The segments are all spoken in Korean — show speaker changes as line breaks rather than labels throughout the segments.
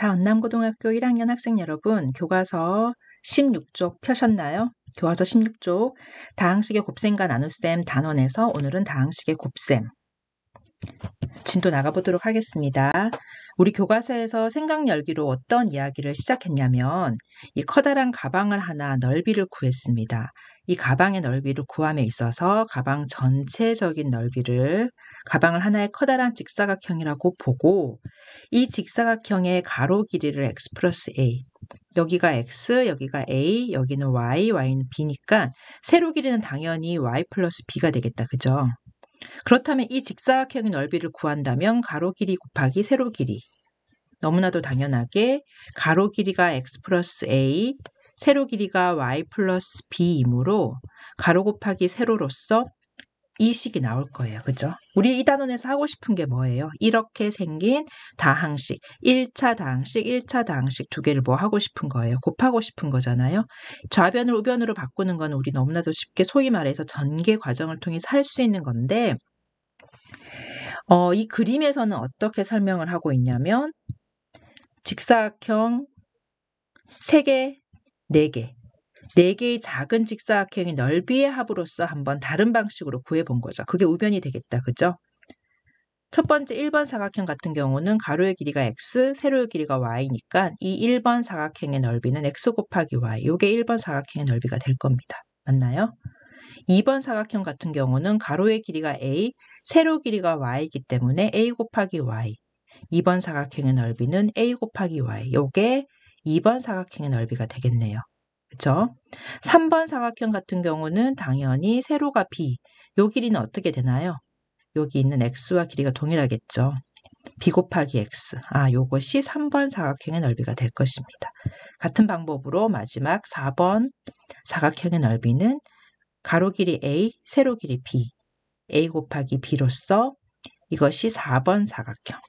언남고등학교 1학년 학생 여러분, 교과서 16쪽 펴셨나요? 교과서 16쪽 다항식의 곱셈과 나눗셈 단원에서 오늘은 다항식의 곱셈 진도 나가보도록 하겠습니다. 우리 교과서에서 생각열기로 어떤 이야기를 시작했냐면 이 커다란 가방을 하나 넓이를 구했습니다. 이 가방의 넓이를 구함에 있어서 가방 전체적인 넓이를 가방을 하나의 커다란 직사각형이라고 보고 이 직사각형의 가로 길이를 x 플러스 a, 여기가 x, 여기가 a, 여기는 y, y는 b니까 세로 길이는 당연히 y 플러스 b가 되겠다. 그죠? 그렇다면 이 직사각형의 넓이를 구한다면 가로 길이 곱하기 세로 길이, 너무나도 당연하게 가로 길이가 x 플러스 a, 세로 길이가 y 플러스 b이므로 가로 곱하기 세로로서 이 식이 나올 거예요. 그죠? 우리 이 단원에서 하고 싶은 게 뭐예요? 이렇게 생긴 다항식, 1차 다항식, 1차 다항식 두 개를 뭐 하고 싶은 거예요? 곱하고 싶은 거잖아요. 좌변을 우변으로 바꾸는 건 우리 너무나도 쉽게 소위 말해서 전개 과정을 통해서 할 수 있는 건데 이 그림에서는 어떻게 설명을 하고 있냐면 직사각형 3개, 4개, 4개의 작은 직사각형의 넓이의 합으로서 한번 다른 방식으로 구해본 거죠. 그게 우변이 되겠다. 그죠? 첫 번째 1번 사각형 같은 경우는 가로의 길이가 x, 세로의 길이가 y니까 이 1번 사각형의 넓이는 x 곱하기 y, 이게 1번 사각형의 넓이가 될 겁니다. 맞나요? 2번 사각형 같은 경우는 가로의 길이가 a, 세로 길이가 y이기 때문에 a 곱하기 y, 2번 사각형의 넓이는 a 곱하기 y, 이게 2번 사각형의 넓이가 되겠네요. 그렇죠? 3번 사각형 같은 경우는 당연히 세로가 b, 요 길이는 어떻게 되나요? 여기 있는 x와 길이가 동일하겠죠. b 곱하기 x, 요것이 3번 사각형의 넓이가 될 것입니다. 같은 방법으로 마지막 4번 사각형의 넓이는 가로 길이 a, 세로 길이 b, a 곱하기 b로서 이것이 4번 사각형.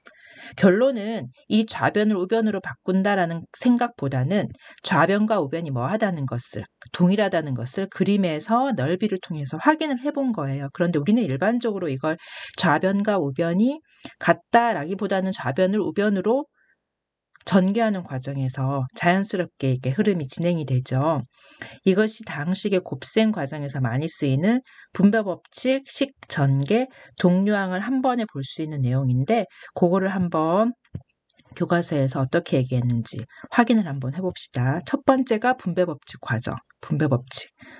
결론은 이 좌변을 우변으로 바꾼다라는 생각보다는 좌변과 우변이 뭐하다는 것을, 동일하다는 것을 그림에서 넓이를 통해서 확인을 해본 거예요. 그런데 우리는 일반적으로 이걸 좌변과 우변이 같다라기보다는 좌변을 우변으로 전개하는 과정에서 자연스럽게 이렇게 흐름이 진행이 되죠. 이것이 다항식의 곱셈 과정에서 많이 쓰이는 분배법칙, 식전개, 동류항을 한 번에 볼 수 있는 내용인데 그거를 한번 교과서에서 어떻게 얘기했는지 확인을 한번 해봅시다. 첫 번째가 분배법칙 과정,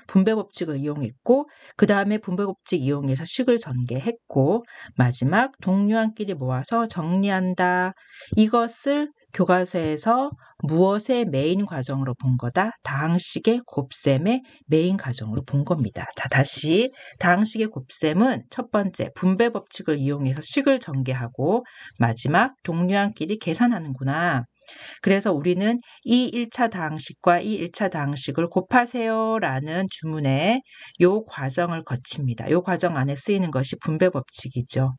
분배법칙을 이용했고 그 다음에 분배법칙 이용해서 식을 전개했고 마지막 동류항끼리 모아서 정리한다. 이것을 교과서에서 무엇의 메인 과정으로 본 거다? 다항식의 곱셈의 메인 과정으로 본 겁니다. 자, 다시 다항식의 곱셈은 첫 번째 분배법칙을 이용해서 식을 전개하고 마지막 동류항끼리 계산하는구나. 그래서 우리는 이 1차 다항식과 이 1차 다항식을 곱하세요 라는 주문에 요 과정을 거칩니다. 요 과정 안에 쓰이는 것이 분배법칙이죠.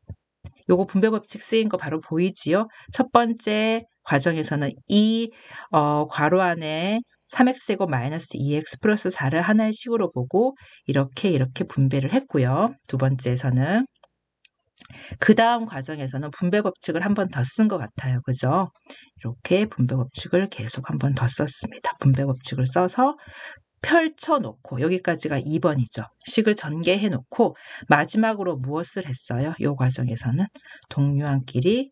요거 분배법칙 쓰인 거 바로 보이지요? 첫 번째 과정에서는 이 괄호 안에 3x제곱 마이너스 2x 플러스 4를 하나의 식으로 보고 이렇게 분배를 했고요. 두 번째에서는 그 다음 과정에서는 분배법칙을 한 번 더 쓴 것 같아요. 그죠? 이렇게 분배법칙을 계속 한 번 더 썼습니다. 분배법칙을 써서 펼쳐놓고 여기까지가 2번이죠. 식을 전개해놓고 마지막으로 무엇을 했어요? 이 과정에서는 동류항끼리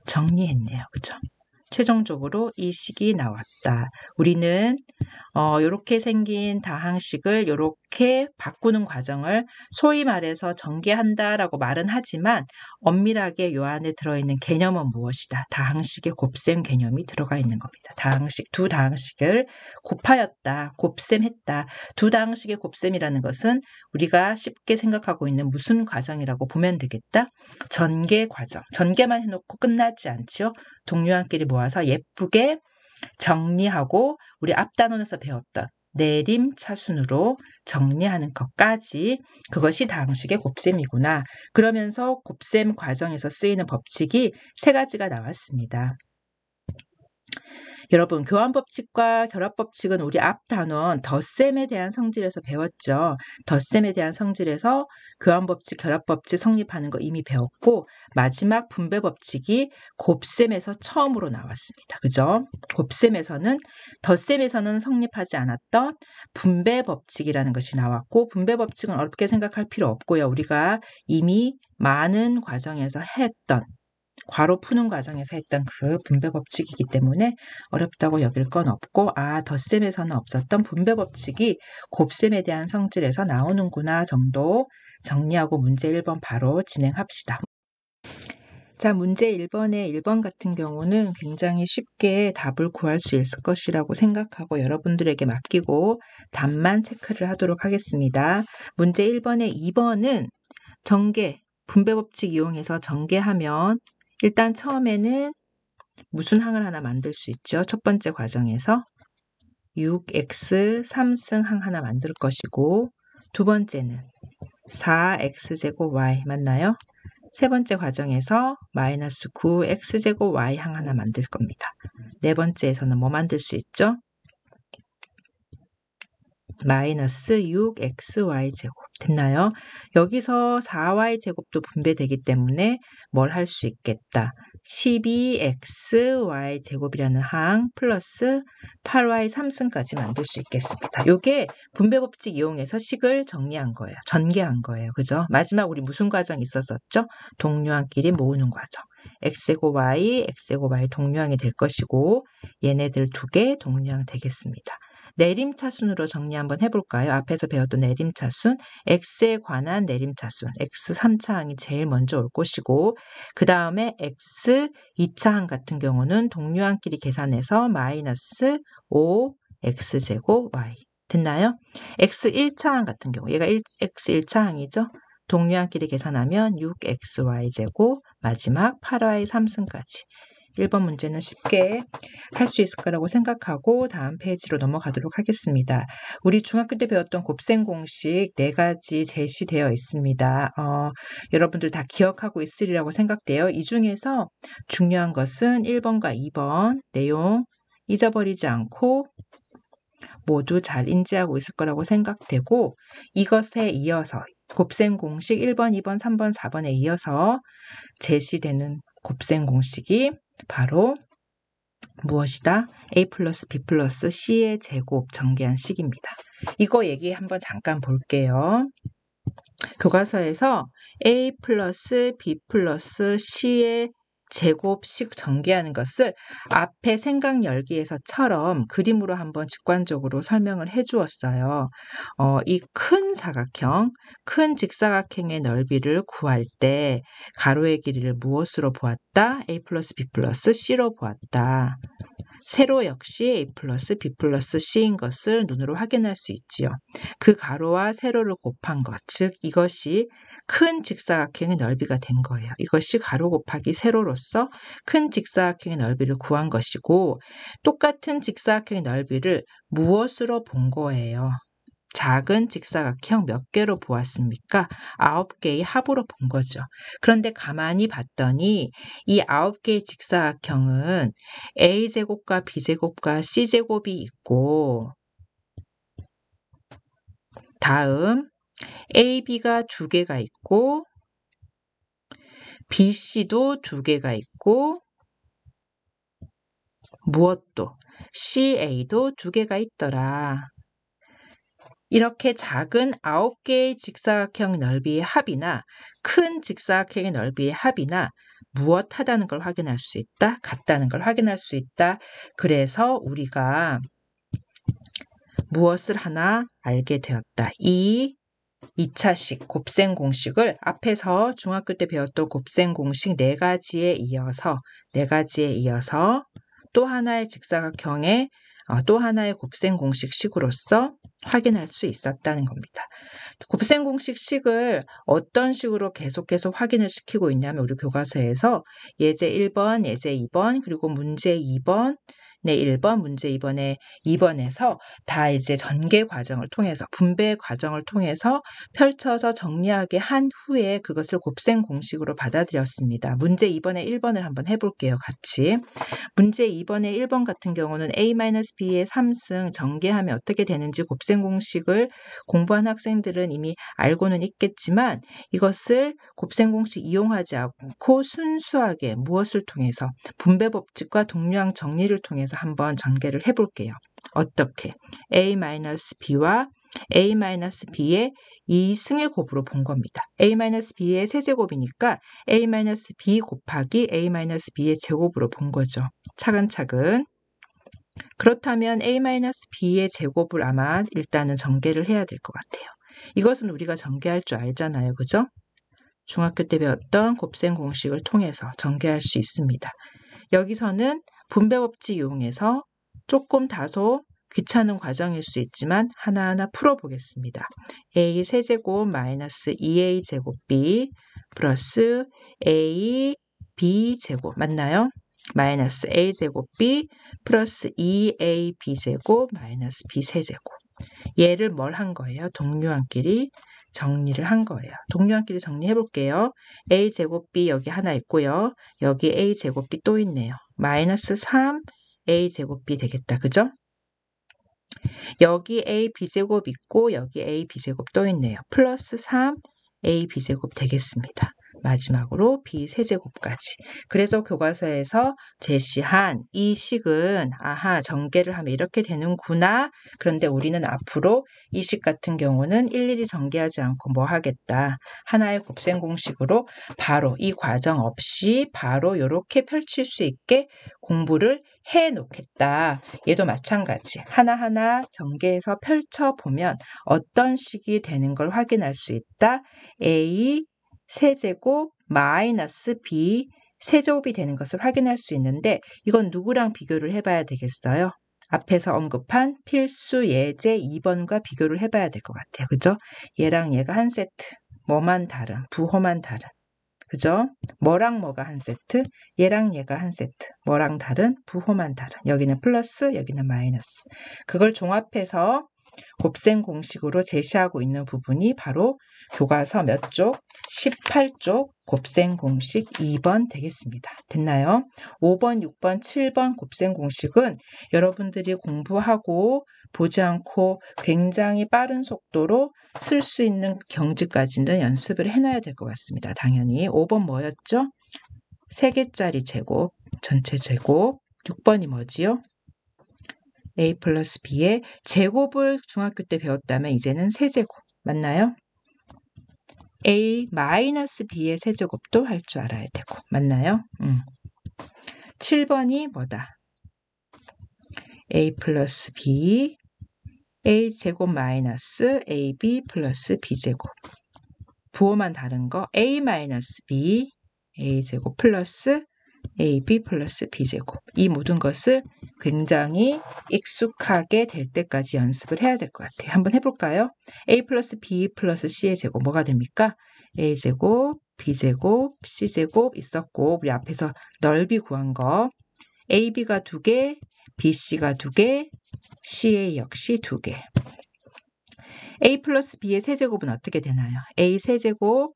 정리했네요. 그죠? 최종적으로 이 식이 나왔다. 우리는 이렇게 생긴 다항식을 이렇게 바꾸는 과정을 소위 말해서 전개한다라고 말은 하지만 엄밀하게 요 안에 들어있는 개념은 무엇이다? 다항식의 곱셈 개념이 들어가 있는 겁니다. 두 다항식을 곱하였다, 곱셈했다. 두 다항식의 곱셈이라는 것은 우리가 쉽게 생각하고 있는 무슨 과정이라고 보면 되겠다? 전개 과정. 전개만 해놓고 끝나지 않지요? 동류항끼리 모아서 예쁘게 정리하고 우리 앞단원에서 배웠던 내림차순으로 정리하는 것까지 그것이 다항식의 곱셈이구나. 그러면서 곱셈 과정에서 쓰이는 법칙이 3가지가 나왔습니다. 여러분, 교환법칙과 결합법칙은 우리 앞 단원 덧셈에 대한 성질에서 배웠죠. 덧셈에 대한 성질에서 교환법칙, 결합법칙 성립하는 거 이미 배웠고, 마지막 분배법칙이 곱셈에서 처음으로 나왔습니다. 그죠? 곱셈에서는, 덧셈에서는 성립하지 않았던 분배법칙이라는 것이 나왔고, 분배법칙은 어렵게 생각할 필요 없고요. 우리가 이미 많은 과정에서 했던, 괄호 푸는 과정에서 했던 그 분배법칙이기 때문에 어렵다고 여길 건 없고, 덧셈에서는 없었던 분배법칙이 곱셈에 대한 성질에서 나오는구나 정도 정리하고 문제 1번 바로 진행합시다. 자, 문제 1번의 1번 같은 경우는 굉장히 쉽게 답을 구할 수 있을 것이라고 생각하고 여러분들에게 맡기고 답만 체크를 하도록 하겠습니다. 문제 1번의 2번은 전개, 분배법칙 이용해서 전개하면 일단 처음에는 무슨 항을 하나 만들 수 있죠. 첫 번째 과정에서 6x 3승 항 하나 만들 것이고, 두 번째는 4x제곱 y 맞나요? 세 번째 과정에서 마이너스 9x제곱 y 항 하나 만들 겁니다. 네 번째에서는 뭐 만들 수 있죠? 마이너스 6xy제곱 됐나요? 여기서 4y제곱도 분배되기 때문에 뭘 할 수 있겠다. 12xy제곱이라는 항 플러스 8y 3승까지 만들 수 있겠습니다. 요게 분배법칙 이용해서 식을 정리한 거예요. 전개한 거예요. 그죠? 마지막 우리 무슨 과정이 있었었죠? 동류항끼리 모으는 과정. x제곱 y, x제곱 y 동류항이 될 것이고 얘네들 두 개 동류항 되겠습니다. 내림차순으로 정리 한번 해볼까요? 앞에서 배웠던 내림차순, x에 관한 내림차순, x 3차항이 제일 먼저 올 것이고, 그 다음에 x 2차항 같은 경우는 동류항끼리 계산해서 마이너스 5x제곱 y. 됐나요? x 1차항 같은 경우, 얘가 x 1차항이죠? 동류항끼리 계산하면 6xy제곱, 마지막 8y 3승까지. 1번 문제는 쉽게 할 수 있을 거라고 생각하고 다음 페이지로 넘어가도록 하겠습니다. 우리 중학교 때 배웠던 곱셈 공식 4가지 제시되어 있습니다. 여러분들 다 기억하고 있으리라고 생각돼요. 이 중에서 중요한 것은 1번과 2번 내용 잊어버리지 않고 모두 잘 인지하고 있을 거라고 생각되고, 이것에 이어서 곱셈 공식 1번, 2번, 3번, 4번에 이어서 제시되는 곱셈 공식이 바로 무엇이다? a 플러스 b 플러스 c의 제곱 전개한 식입니다. 이거 얘기 한번 잠깐 볼게요. 교과서에서 a 플러스 b 플러스 c의 제곱식 전개하는 것을 앞에 생각 열기에서처럼 그림으로 한번 직관적으로 설명을 해 주었어요. 이 큰 사각형, 큰 직사각형의 넓이를 구할 때 가로의 길이를 무엇으로 보았다? a 플러스 b 플러스 c로 보았다. 세로 역시 a 플러스 b 플러스 c인 것을 눈으로 확인할 수 있지요. 그 가로와 세로를 곱한 것, 즉 이것이 큰 직사각형의 넓이가 된 거예요. 이것이 가로 곱하기 세로로서 큰 직사각형의 넓이를 구한 것이고, 똑같은 직사각형의 넓이를 무엇으로 본 거예요? 작은 직사각형 몇 개로 보았습니까? 9개의 합으로 본 거죠. 그런데 가만히 봤더니 이 9개의 직사각형은 A제곱과 B제곱과 C제곱이 있고, 다음 AB가 2개가 있고, BC도 2개가 있고, 무엇도 CA도 2개가 있더라. 이렇게 작은 9개의 직사각형 넓이의 합이나 큰 직사각형의 넓이의 합이나 무엇하다는 걸 확인할 수 있다. 같다는 걸 확인할 수 있다. 그래서 우리가 무엇을 하나 알게 되었다. 이 2차식 곱셈 공식을 앞에서 중학교 때 배웠던 곱셈 공식 4가지에 이어서 또 하나의 직사각형의 또 하나의 곱셈 공식식으로서 확인할 수 있었다는 겁니다. 곱셈 공식식을 어떤 식으로 계속해서 확인을 시키고 있냐면 우리 교과서에서 예제 1번, 예제 2번, 그리고 문제 2번 네, 1번, 문제 2번에서 다 이제 전개 과정을 통해서, 분배 과정을 통해서 펼쳐서 정리하게 한 후에 그것을 곱셈 공식으로 받아들였습니다. 문제 2번에 1번을 한번 해볼게요, 같이. 문제 2번에 1번 같은 경우는 a-b의 3승 전개하면 어떻게 되는지 곱셈 공식을 공부한 학생들은 이미 알고는 있겠지만 이것을 곱셈 공식 이용하지 않고 순수하게 무엇을 통해서 분배 법칙과 동류항 정리를 통해서 한번 전개를 해볼게요. 어떻게? a-b와 a-b의 2승의 곱으로 본 겁니다. a-b의 세제곱이니까 a-b 곱하기 a-b의 제곱으로 본 거죠. 차근차근. 그렇다면 a-b의 제곱을 아마 일단은 전개를 해야 될 것 같아요. 이것은 우리가 전개할 줄 알잖아요. 그죠? 중학교 때 배웠던 곱셈 공식을 통해서 전개할 수 있습니다. 여기서는 분배법칙 이용해서 조금 다소 귀찮은 과정일 수 있지만 하나하나 풀어보겠습니다. a 세제곱 마이너스 2a 제곱 b 플러스 a b 제곱 맞나요? 마이너스 a 제곱 b 플러스 2a b 제곱 마이너스 b 세제곱. 얘를 뭘 한 거예요? 동류항끼리 정리를 한 거예요. 동류항끼리 정리해 볼게요. a 제곱 b 여기 하나 있고요. 여기 a 제곱 b 또 있네요. 마이너스 3 a 제곱 b 되겠다. 그죠? 여기 a b제곱 있고 여기 a b제곱 또 있네요. 플러스 3 a b제곱 되겠습니다. 마지막으로 b 세제곱까지. 그래서 교과서에서 제시한 이 식은 아하 전개를 하면 이렇게 되는구나. 그런데 우리는 앞으로 이 식 같은 경우는 일일이 전개하지 않고 뭐 하겠다. 하나의 곱셈 공식으로 바로 이 과정 없이 바로 이렇게 펼칠 수 있게 공부를 해 놓겠다. 얘도 마찬가지. 하나하나 전개해서 펼쳐보면 어떤 식이 되는 걸 확인할 수 있다. a 세제곱 마이너스 b 세제곱이 되는 것을 확인할 수 있는데 이건 누구랑 비교를 해봐야 되겠어요? 앞에서 언급한 필수 예제 2번과 비교를 해봐야 될 것 같아요. 그죠? 얘랑 얘가 한 세트. 뭐만 다른, 부호만 다른. 그죠? 뭐랑 뭐가 한 세트? 얘랑 얘가 한 세트. 뭐랑 다른? 부호만 다른. 여기는 플러스, 여기는 마이너스. 그걸 종합해서 곱셈 공식으로 제시하고 있는 부분이 바로 교과서 몇 쪽? 18쪽 곱셈 공식 2번 되겠습니다. 됐나요? 5번, 6번, 7번 곱셈 공식은 여러분들이 공부하고 보지 않고 굉장히 빠른 속도로 쓸 수 있는 경지까지는 연습을 해놔야 될 것 같습니다. 당연히 5번 뭐였죠? 3개짜리 제곱, 전체 제곱. 6번이 뭐지요? a 플러스 b의 제곱을 중학교 때 배웠다면 이제는 세제곱 맞나요? a 마이너스 b의 세제곱도 할 줄 알아야 되고 맞나요? 7번이 뭐다? a 플러스 b a 제곱 마이너스 ab 플러스 b제곱 부호만 다른 거 a 마이너스 b a 제곱 플러스 ab 플러스 b제곱 이 모든 것을 굉장히 익숙하게 될 때까지 연습을 해야 될 것 같아요. 한번 해볼까요? a 플러스 b 플러스 c의 제곱 뭐가 됩니까? a제곱, b제곱, c제곱 있었고 우리 앞에서 넓이 구한 거 ab가 2개, bc가 2개, ca 역시 2개. a 플러스 b의 세제곱은 어떻게 되나요? a 세제곱,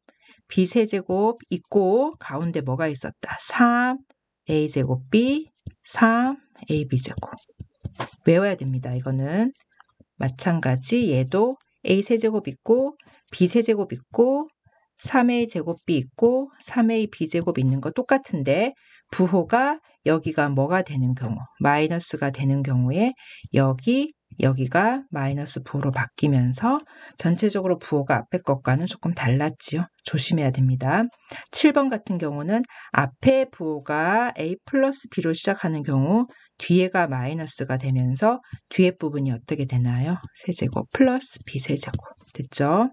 b 세제곱 있고 가운데 뭐가 있었다? 3a제곱 b, 3ab제곱. 외워야 됩니다. 이거는 마찬가지 얘도 a 세제곱 있고 b 세제곱 있고 3a 제곱 b 있고 3a b제곱 있는 거 똑같은데 부호가 여기가 뭐가 되는 경우 마이너스가 되는 경우에 여기가 마이너스 부호로 바뀌면서 전체적으로 부호가 앞에 것과는 조금 달랐지요. 조심해야 됩니다. 7번 같은 경우는 앞에 부호가 a 플러스 b로 시작하는 경우 뒤에가 마이너스가 되면서 뒤에 부분이 어떻게 되나요? 세제곱 플러스 b 세제곱. 됐죠?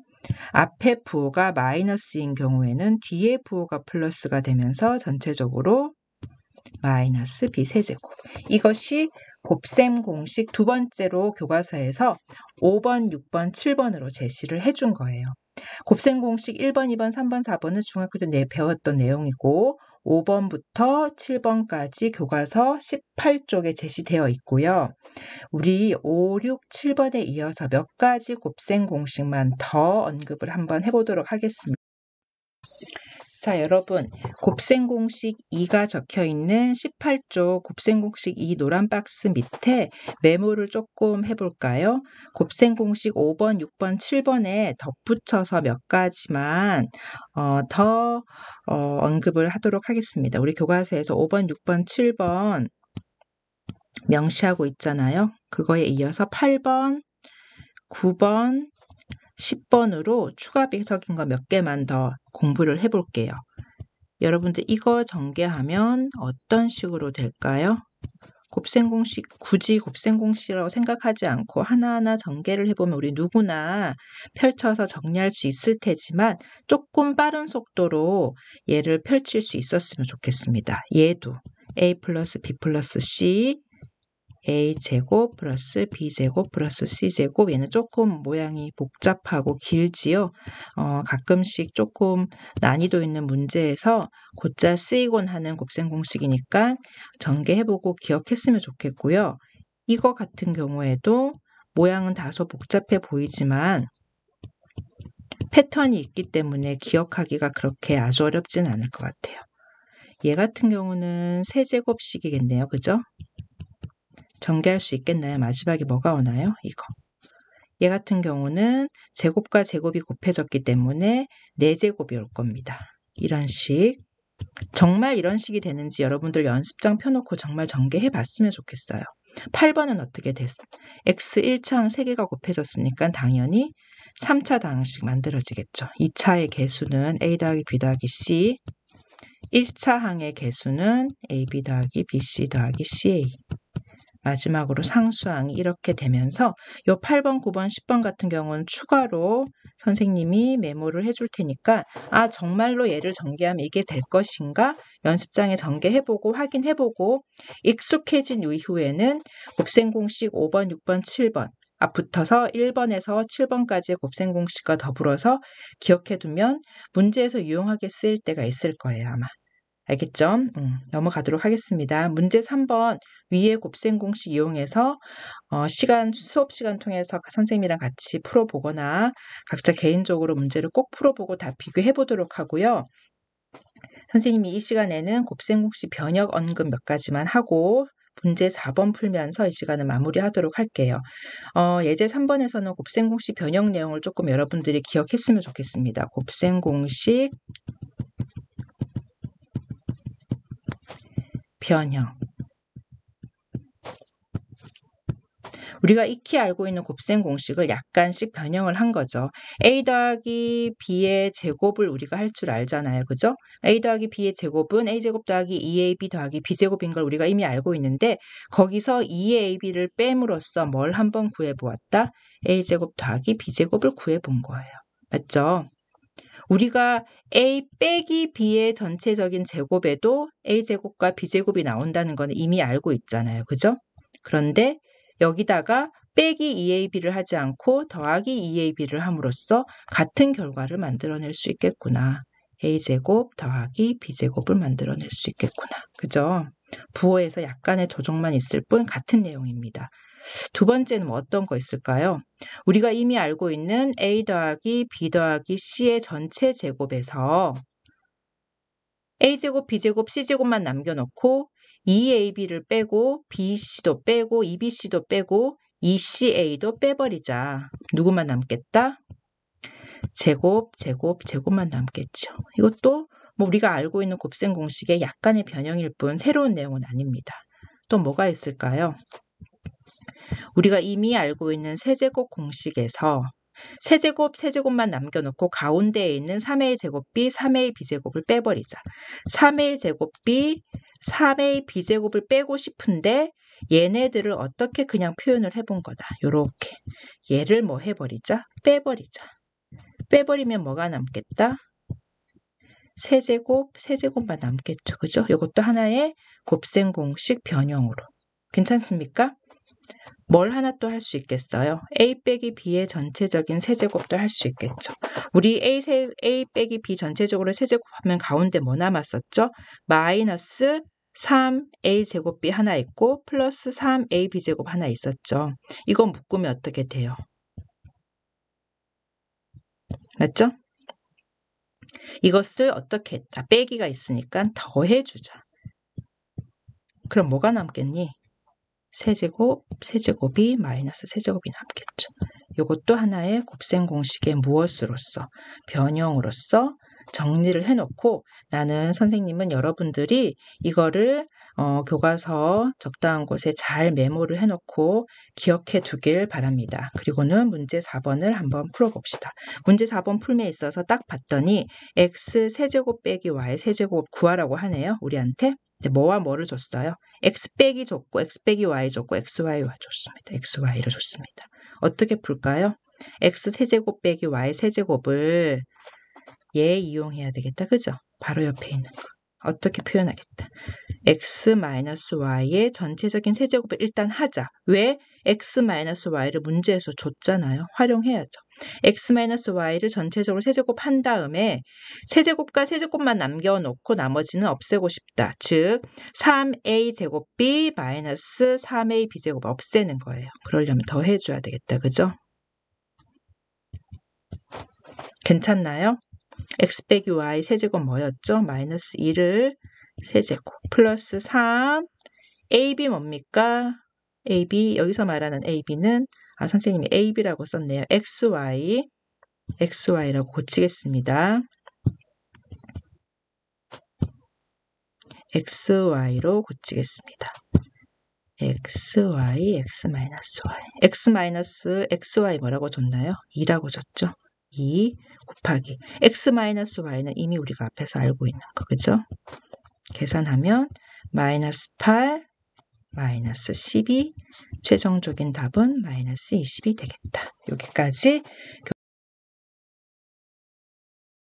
앞에 부호가 마이너스인 경우에는 뒤에 부호가 플러스가 되면서 전체적으로 마이너스 b 세제곱. 이것이 곱셈 공식 두 번째로 교과서에서 5번, 6번, 7번으로 제시를 해준 거예요. 곱셈 공식 1번, 2번, 3번, 4번은 중학교 때 배웠던 내용이고 5번부터 7번까지 교과서 18쪽에 제시되어 있고요. 우리 5, 6, 7번에 이어서 몇 가지 곱셈 공식만 더 언급을 한번 해보도록 하겠습니다. 자, 여러분, 곱셈 공식 2가 적혀 있는 18쪽 곱셈 공식 2 노란 박스 밑에 메모를 조금 해볼까요? 곱셈 공식 5번, 6번, 7번에 덧붙여서 몇 가지만 더 언급을 하도록 하겠습니다. 우리 교과서에서 5번, 6번, 7번 명시하고 있잖아요. 그거에 이어서 8번, 9번, 10번으로 추가 배석인 거 몇 개만 더 공부를 해볼게요. 여러분들 이거 전개하면 어떤 식으로 될까요? 곱셈 공식, 굳이 곱셈 공식이라고 생각하지 않고 하나하나 전개를 해보면 우리 누구나 펼쳐서 정리할 수 있을 테지만 조금 빠른 속도로 얘를 펼칠 수 있었으면 좋겠습니다. 얘도 a 플러스 b 플러스 c a제곱 플러스 b제곱 플러스 c제곱, 얘는 조금 모양이 복잡하고 길지요. 가끔씩 조금 난이도 있는 문제에서 곧잘 쓰이곤 하는 곱셈 공식이니까 전개해보고 기억했으면 좋겠고요. 이거 같은 경우에도 모양은 다소 복잡해 보이지만 패턴이 있기 때문에 기억하기가 그렇게 아주 어렵진 않을 것 같아요. 얘 같은 경우는 세제곱식이겠네요. 그죠? 전개할 수 있겠나요? 마지막에 뭐가 오나요? 이거. 얘 같은 경우는 제곱과 제곱이 곱해졌기 때문에 4제곱이 올 겁니다. 이런 식. 정말 이런 식이 되는지 여러분들 연습장 펴놓고 정말 전개해 봤으면 좋겠어요. 8번은 어떻게 됐어? x 1차항 3개가 곱해졌으니까 당연히 3차 다항식 만들어지겠죠. 2차의 개수는 a 더하기 b 더하기 c, 1차 항의 개수는 ab 더하기 bc 더하기 ca. 마지막으로 상수항이 이렇게 되면서 요 8번, 9번, 10번 같은 경우는 추가로 선생님이 메모를 해줄 테니까 정말로 얘를 전개하면 이게 될 것인가? 연습장에 전개해보고 확인해보고 익숙해진 이후에는 곱셈 공식 5번, 6번, 7번 붙어서 1번에서 7번까지의 곱셈 공식과 더불어서 기억해두면 문제에서 유용하게 쓰일 때가 있을 거예요, 아마. 알겠죠? 넘어가도록 하겠습니다. 문제 3번 위에 곱셈 공식 이용해서 수업 시간 통해서 선생님이랑 같이 풀어보거나 각자 개인적으로 문제를 꼭 풀어보고 다 비교해 보도록 하고요. 선생님이 이 시간에는 곱셈 공식 변형 언급 몇 가지만 하고 문제 4번 풀면서 이 시간을 마무리하도록 할게요. 예제 3번에서는 곱셈 공식 변형 내용을 조금 여러분들이 기억했으면 좋겠습니다. 곱셈 공식 변형. 우리가 익히 알고 있는 곱셈 공식을 약간씩 변형을 한 거죠. a 더하기 b의 제곱을 우리가 할 줄 알잖아요. 그죠? a 더하기 b의 제곱은 a제곱 더하기 2ab 더하기 b제곱인 걸 우리가 이미 알고 있는데 거기서 2ab를 뺨으로써 뭘 한번 구해보았다? a제곱 더하기 b제곱을 구해본 거예요. 맞죠? 우리가 a 빼기 b의 전체적인 제곱에도 a제곱과 b제곱이 나온다는 건 이미 알고 있잖아요. 그죠? 그런데 여기다가 빼기 2ab를 하지 않고 더하기 2ab를 함으로써 같은 결과를 만들어낼 수 있겠구나. a제곱 더하기 b제곱을 만들어낼 수 있겠구나. 그죠? 부호에서 약간의 조정만 있을 뿐 같은 내용입니다. 두 번째는 어떤 거 있을까요? 우리가 이미 알고 있는 a 더하기 b 더하기 c의 전체 제곱에서 a제곱, b제곱, c제곱만 남겨놓고 2ab를 빼고 bc도 빼고 2bc도 빼고 2ca도 빼버리자. 누구만 남겠다? 제곱, 제곱, 제곱만 남겠죠. 이것도 우리가 알고 있는 곱셈 공식의 약간의 변형일 뿐 새로운 내용은 아닙니다. 또 뭐가 있을까요? 우리가 이미 알고 있는 세제곱 공식에서 세제곱만 남겨놓고 가운데에 있는 3a 제곱 b, 3a b제곱을 빼버리자. 3a 제곱 b, 3a b제곱을 빼고 싶은데 얘네들을 어떻게 그냥 표현을 해본 거다. 요렇게. 얘를 뭐 해버리자? 빼버리자. 빼버리면 뭐가 남겠다? 세제곱만 남겠죠. 그죠? 이것도 하나의 곱셈 공식 변형으로. 괜찮습니까? 뭘 하나 또 할 수 있겠어요? A 빼기 B의 전체적인 세제곱도 할 수 있겠죠. 우리 A 빼기 B 전체적으로 세제곱하면 가운데 뭐 남았었죠? 마이너스 3A 제곱 B 하나 있고 플러스 3A B 제곱 하나 있었죠. 이거 묶으면 어떻게 돼요? 맞죠? 이것을 어떻게 했다? 빼기가 있으니까 더해주자. 그럼 뭐가 남겠니? 세제곱, 세제곱이 마이너스 세제곱이 남겠죠. 이것도 하나의 곱셈 공식의 무엇으로서 변형으로서 정리를 해놓고 나는 선생님은 여러분들이 이거를 교과서 적당한 곳에 잘 메모를 해놓고 기억해 두길 바랍니다. 그리고는 문제 4번을 한번 풀어봅시다. 문제 4번 풀미에 있어서 딱 봤더니 x 세제곱 빼기 y 세제곱 구하라고 하네요. 우리한테. 뭐와 뭐를 줬어요? x 빼기 줬고 x 빼기 y 줬고 xy와 줬습니다. xy를 줬습니다. 어떻게 풀까요? x 세제곱 빼기 y 세제곱을 얘 이용해야 되겠다. 그죠? 바로 옆에 있는 거. 어떻게 표현하겠다. x-y의 전체적인 세제곱을 일단 하자. 왜? x-y를 문제에서 줬잖아요. 활용해야죠. x-y를 전체적으로 세제곱 한 다음에 세제곱과 세제곱만 남겨놓고 나머지는 없애고 싶다. 즉 3a 제곱b 마이너스 3a b제곱 없애는 거예요. 그러려면 더 해줘야 되겠다. 그죠? 괜찮나요? x 빼기 y 세제곱 뭐였죠? 마이너스 2를 세제곱 플러스 3 ab 뭡니까? ab 여기서 말하는 ab는 선생님이 ab라고 썼네요. xy라고 고치겠습니다. xy로 고치겠습니다. xy x-xy 뭐라고 줬나요? 2라고 줬죠? 2 곱하기 x-y는 이미 우리가 앞에서 알고 있는 거 그죠? 계산하면 마이너스 8 마이너스 12 최종적인 답은 마이너스 20이 되겠다. 여기까지